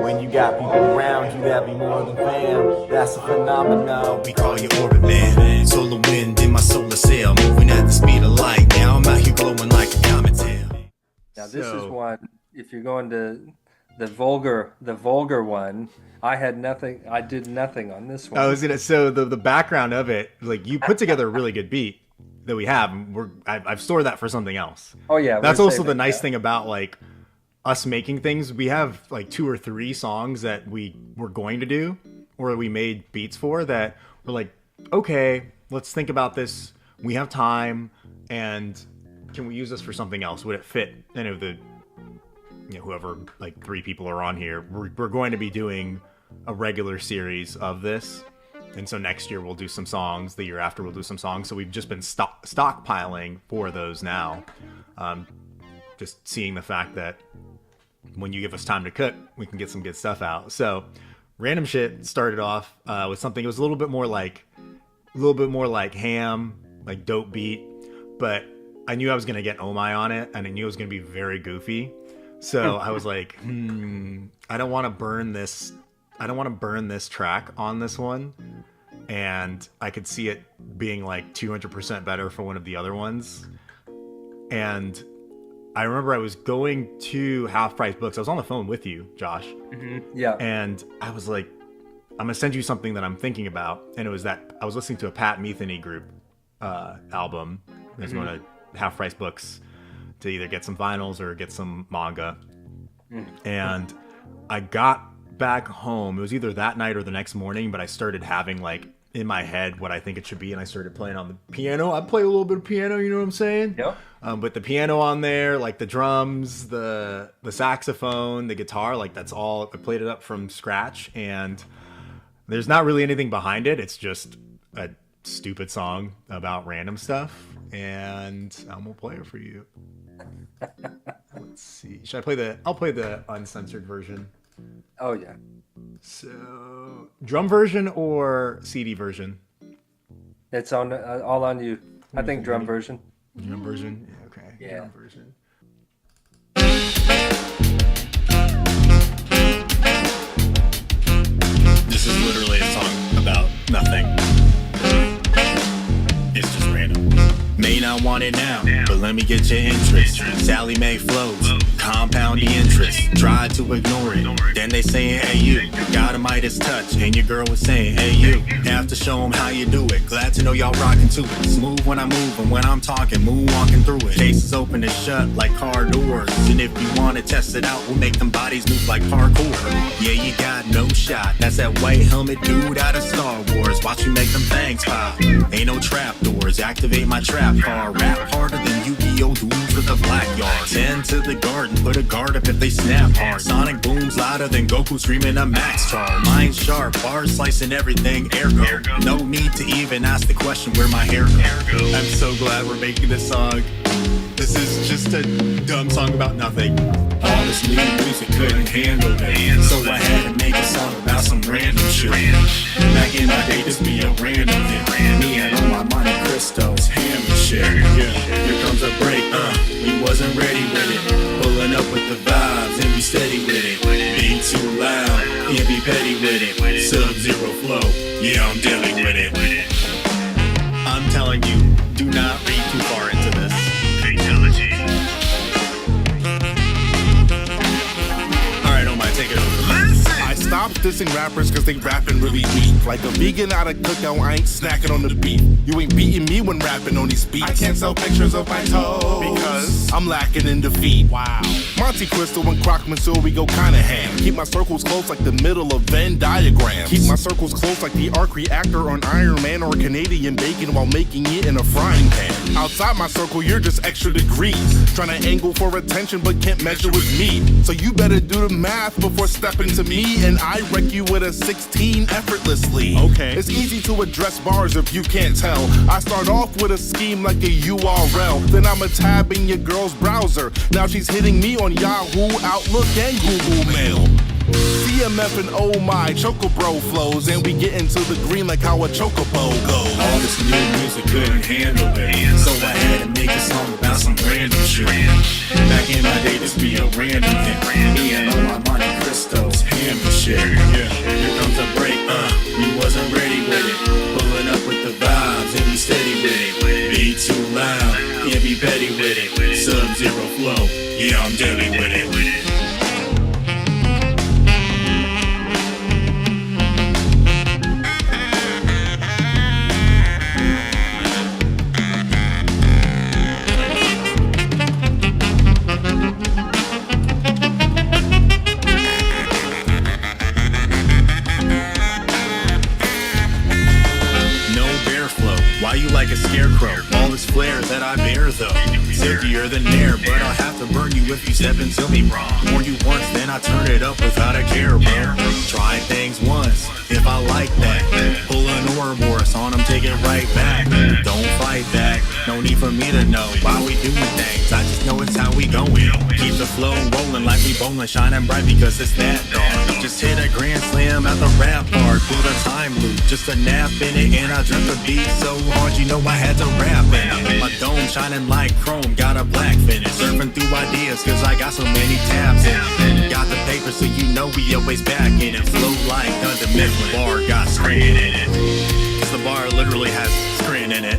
When you got people around you that be more than fam, that's a phenomenon. We call you orbit man. Solar wind in my solar sail, moving at the speed of light. Now I'm out here glowing like a comet tail. Now this is one. If you're going to the vulgar one, I had nothing. I did nothing on this one. I was gonna. So the background of it, like you put together a really good beat that we have. I've stored that for something else. Oh yeah, that's also the nice thing about like us making things. We have like 2 or 3 songs that we were going to do or we made beats for that we're like, okay, let's think about this. We have time, and can we use this for something else? Would it fit any of the, whoever, like 3 people are on here? We're going to be doing a regular series of this. And so next year we'll do some songs. The year after we'll do some songs. So we've just been stockpiling for those now. Just seeing the fact that when you give us time to cook, we can get some good stuff out. So Random Shit started off with something. It was a little bit more like Ham, like dope beat. But I knew I was going to get Ohm-I on it, and I knew it was going to be very goofy. So I was like, I don't want to burn this. I don't want to burn this track on this one. And I could see it being like 200% better for one of the other ones. And I remember I was going to Half Price Books. I was on the phone with you, Josh. Mm-hmm. Yeah. And I was like, I'm going to send you something that I'm thinking about. And it was that I was listening to a Pat Metheny group album. I was going to Half Price Books to either get some vinyls or get some manga. And I got back home. It was either that night or the next morning, but I started having like in my head what I think it should be, and I started playing on the piano. I play a little bit of piano, you know what I'm saying? Yep. But the piano on there, like the drums, the saxophone, the guitar, like that's all. I played it up from scratch, and there's not really anything behind it. It's just a stupid song about random stuff, and I'm gonna play it for you. Let's see. Should I play the? I'll play the uncensored version. Oh yeah. So, drum version or CD version? It's on all on you. I think drum version. Drum version? Yeah, okay. Yeah. Drum version. This is literally a song about nothing. It's just random. May not want it now, but let me get your interest. Sally Mae flows, compound the interest. Try to ignore it, then they saying, hey you. Got a Midas touch, and your girl was saying, hey you. Have to show them how you do it. Glad to know y'all rocking to it. Smooth when I move, and when I'm talking, moonwalking through it. Cases open and shut like car doors. And if you wanna test it out, we'll make them bodies move like parkour. Yeah, you got no shot. That's that white helmet dude out of Star Wars. Watch me make them things pop. Ain't no trap doors. Activate my trap car. Rap harder than Yu-Gi-Oh! Dudes with a black yard. Tend to the garden, put a guard up if they snap hard. Sonic booms louder than Goku screaming a max charge. Mind sharp, bars slicing everything, ergo. No need to even ask the question where my hair goes. I'm so glad we're making this song. This is just a dumb song about nothing. All this new music couldn't handle it, so I had to make a song about some random shit. Back in my day, this be a random thing. Me and all my Monte Cristos, ham and shit. Here comes a break, we wasn't ready with it. Pulling up with the vibes and be steady with it. Be too loud, can't be petty with it. Sub-zero flow, yeah, I'm dealing with it. I'm telling you, do not read too far into this. Fatality. Alright, Ohm-I, take it over. I stopped dissing rappers cause they rapping really weak. Like a vegan out of cookout, I ain't snacking on the beef. You ain't beating me when rapping on these beats. I can't sell pictures of my toes because I'm lacking in defeat. Wow. Monte Cristo and Croc Monsieur, we go kinda ham. Keep my circles close like the middle of Venn diagrams. Keep my circles close like the arc reactor on Iron Man or Canadian bacon while making it in a frying pan. Outside my circle, you're just extra degrees. Trying to angle for attention but can't measure with me. So you better do the math before stepping to me, and I wreck you with a 16 effortlessly. Okay. It's easy to address bars if you can't tell. I start off with a scheme like a URL. Then I'm a tab in your girl's browser. Now she's hitting me on Yahoo, Outlook, and Google Mail. CMF and Ohm-I, Chocobro flows, and we get into the green like how a chocobo goes. All this new music couldn't handle it, so I had to make a song about some random shit. Back in my day, this be a random thing. Me and all my Monte Cristos, ham scarecrow. All this flair that I bear though, silkier than air, but I'll have to burn you if you step into me wrong. Warn you once, then I turn it up without a care, bro. Try things once, if I like that. Pull an Ouroboros on them, take it right back. Don't fight back, no need for me to know why we doing things. I just know it's how we going. Keep the flow rolling like we bowling, shining bright because it's that dark. Just hit a grand slam at the rap park, pull a time loop, just a nap in it, and I dreamt the beat so hard, you know I had to rap in it. My dome shining like chrome, got a black finish, surfing through ideas cause I got so many tabs in it. Got the paper so you know we always back in it. Flow like Thunder Mifflin, bar got screen in it, cause the bar literally has screen in it,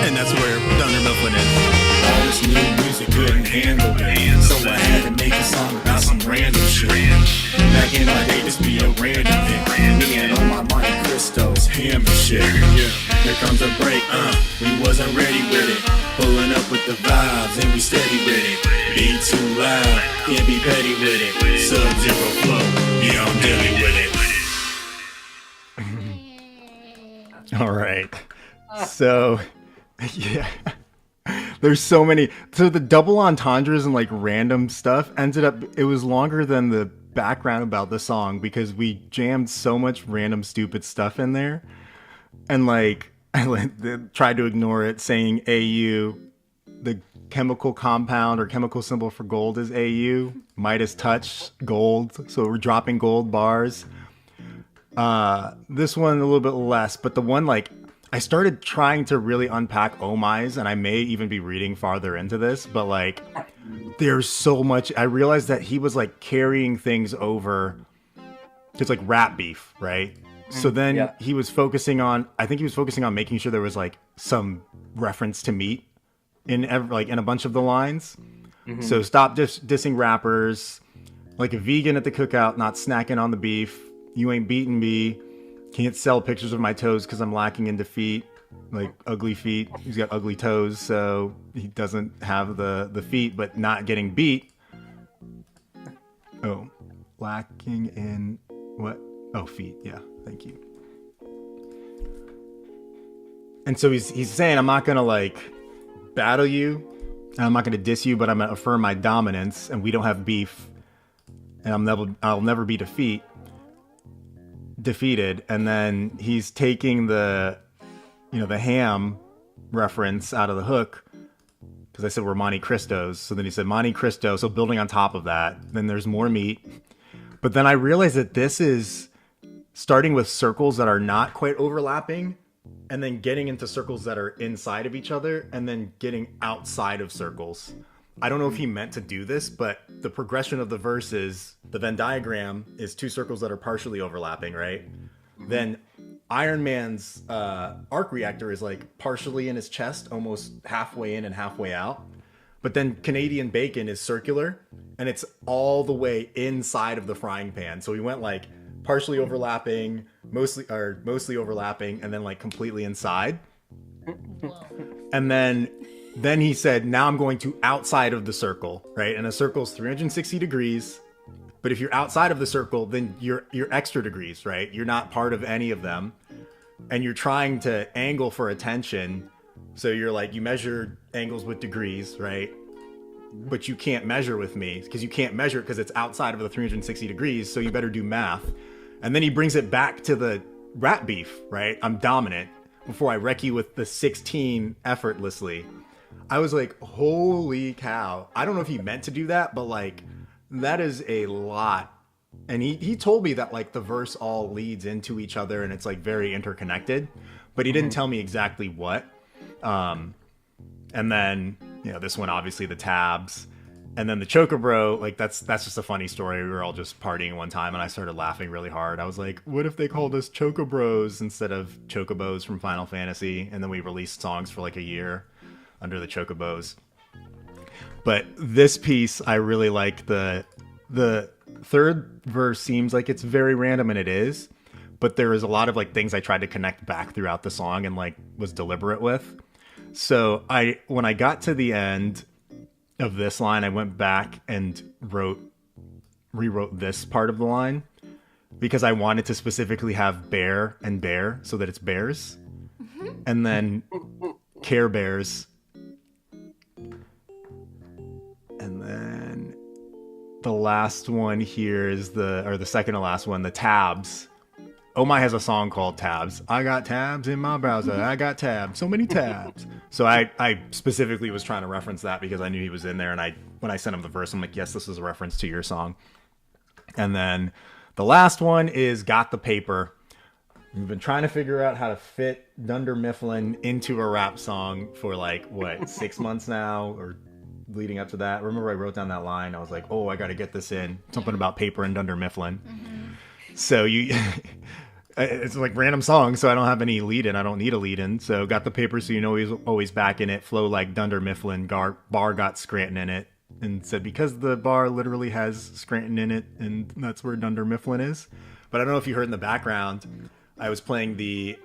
and that's where Thunder Mifflin is. All this new music couldn't handle it, so I had to make a song about some random shit. Back in my day, this be a random hit. Me and all my Monte Cristos, ham and shit. Yeah, here comes a break, we wasn't ready with it. Pulling up with the vibes and we steady with it. Be too loud, can't be petty with it. Sub-zero flow, yeah, I'm deadly with it. All right. So, yeah. There's so many. So the double entendres and like random stuff ended up, it was longer than the background about the song because we jammed so much random stupid stuff in there. And like, I tried to ignore it saying AU. The chemical compound or chemical symbol for gold is AU. Midas touch, gold. So we're dropping gold bars. This one a little bit less, but the one like, I started trying to really unpack Ohm-I's, and I may even be reading farther into this, but like, there's so much. I realized that he was like carrying things over. It's like rap beef, right? So then he was focusing on, I think he was focusing on making sure there was like some reference to meat in in a bunch of the lines. So stop dissing rappers, like a vegan at the cookout, not snacking on the beef. You ain't beating me. Can't sell pictures of my toes because I'm lacking in defeat. Like ugly feet. He's got ugly toes, so he doesn't have the feet, but not getting beat. Oh, lacking in what? Oh, feet. Yeah, thank you. And so he's saying, I'm not gonna like battle you, and I'm not gonna diss you, but I'm gonna affirm my dominance, and we don't have beef, and I'll never be defeated. And then he's taking the ham reference out of the hook because I said we're Monte Cristos, so then he said Monte Cristo, so building on top of that, then there's more meat. But then I realized that this is starting with circles that are not quite overlapping and then getting into circles that are inside of each other and then getting outside of circles. I don't know if he meant to do this, but the progression of the verse is the Venn diagram is two circles that are partially overlapping, right? Then Iron Man's arc reactor is like partially in his chest, almost halfway in and halfway out. But then Canadian bacon is circular and it's all the way inside of the frying pan. So we went like partially overlapping, mostly overlapping, and then like completely inside. And then he said, now I'm going to outside of the circle, right? And a circle is 360 degrees. But if you're outside of the circle, then you're extra degrees, right? You're not part of any of them. And you're trying to angle for attention. So you're like, you measure angles with degrees, right? But you can't measure with me because you can't measure because it's outside of the 360 degrees. So you better do math. And then he brings it back to the rap beef, right? I'm dominant before I wreck you with the 16 effortlessly. I was like, holy cow. I don't know if he meant to do that, but like, that is a lot. And he told me that like the verse all leads into each other and it's like very interconnected, but he didn't tell me exactly what. And then, this one, obviously the tabs, and then the Chocobro, like that's just a funny story. We were all just partying one time and I started laughing really hard. I was like, what if they called us Chocobros instead of Chocobos from Final Fantasy? And then we released songs for like a year under the Chocobos. But this piece, I really like the third verse seems like it's very random, and it is, but there is a lot of like things I tried to connect back throughout the song and like was deliberate with. So when I got to the end of this line, I went back and rewrote this part of the line because I wanted to specifically have bear and bear so that it's bears. And then Care Bears. And then the last one here is the second to last one, the tabs. Ohm-I has a song called Tabs. I got tabs in my browser. I got tabs. So many tabs. So I specifically was trying to reference that because I knew he was in there. And when I sent him the verse, I'm like, yes, this is a reference to your song. And then the last one is Got the Paper. We've been trying to figure out how to fit Dunder Mifflin into a rap song for 6 months now, or leading up to that. Remember I wrote down that line. I was like, oh, I got to get this in. Something about paper and Dunder Mifflin. Mm-hmm. So it's like random songs, so I don't have any lead in. I don't need a lead in. So Got the Paper, so you know he's always back in it. Flow like Dunder Mifflin. Bar got Scranton in it. And said because the bar literally has Scranton in it, and that's where Dunder Mifflin is. But I don't know if you heard in the background, I was playing the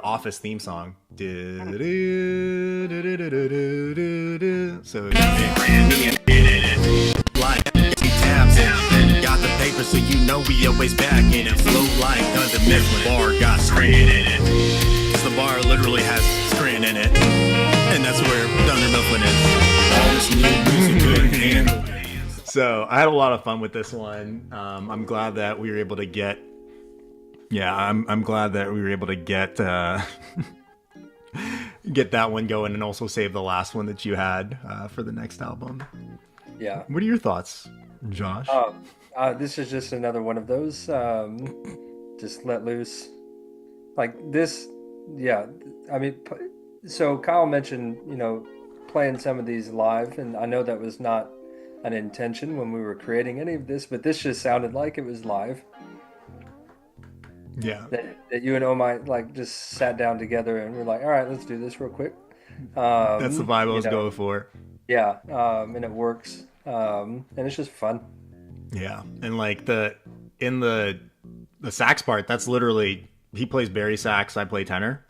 Office theme song. So like tabs got the paper, so you know we always back in it. Flow like Dunder Mifflin. Bar got Scranton in it. Cause the bar literally has Scranton in it, and that's where Dunder Mifflin is. All this new music couldn't handle. So I had a lot of fun with this one. I'm glad that we were able to get. Yeah, I'm glad that we were able to get get that one going, and also save the last one that you had for the next album. Yeah. What are your thoughts, Josh? This is just another one of those. Just let loose, like this. Yeah, I mean, so Kyle mentioned, playing some of these live, and I know that was not an intention when we were creating any of this, but this just sounded like it was live. Yeah. That you and Ohm-I just sat down together and we're like, all right, let's do this real quick. That's the vibe I was going for. Yeah, and it works, and it's just fun. Yeah, and in the sax part, that's literally he plays bari sax, I play tenor,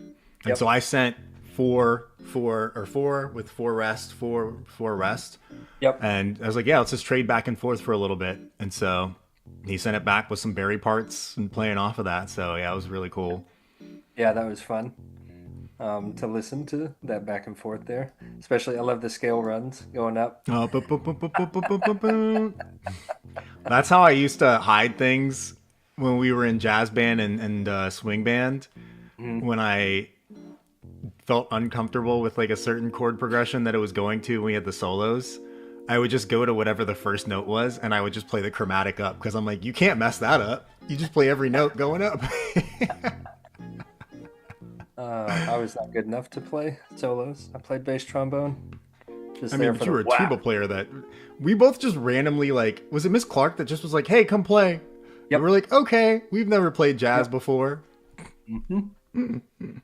and so I sent four with four rest. Yep. And I was like, yeah, let's just trade back and forth for a little bit, and so he sent it back with some bari parts and playing off of that. So yeah, it was really cool. Yeah, that was fun. To listen to that back and forth there. Especially, I love the scale runs going up. That's how I used to hide things when we were in jazz band and swing band. Mm-hmm. When I felt uncomfortable with a certain chord progression that it was going to when we had the solos, I would just go to whatever the first note was, and I would just play the chromatic up, because I'm like, you can't mess that up. You just play every note going up. I was not good enough to play solos. I played bass trombone. But you were a tuba player that we both just randomly, was it Miss Clark that just was like, hey, come play? Yep. We're like, okay, we've never played jazz before. Mm-hmm. Mm-hmm.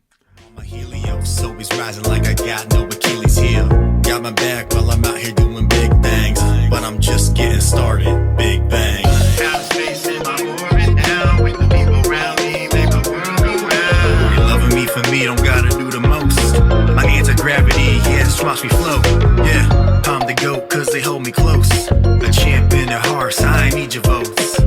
My Helios always rising like I got no Achilles heel. Got my back while I'm out here doing big things, but I'm just getting started. Big bang. Out of space in my orbit now, with the people around me, make the world go round. You're loving me for me, don't gotta do the most. My anti-gravity, yeah, watch me float. Yeah, I'm the GOAT cause they hold me close. A champ in their hearts, I ain't need your votes.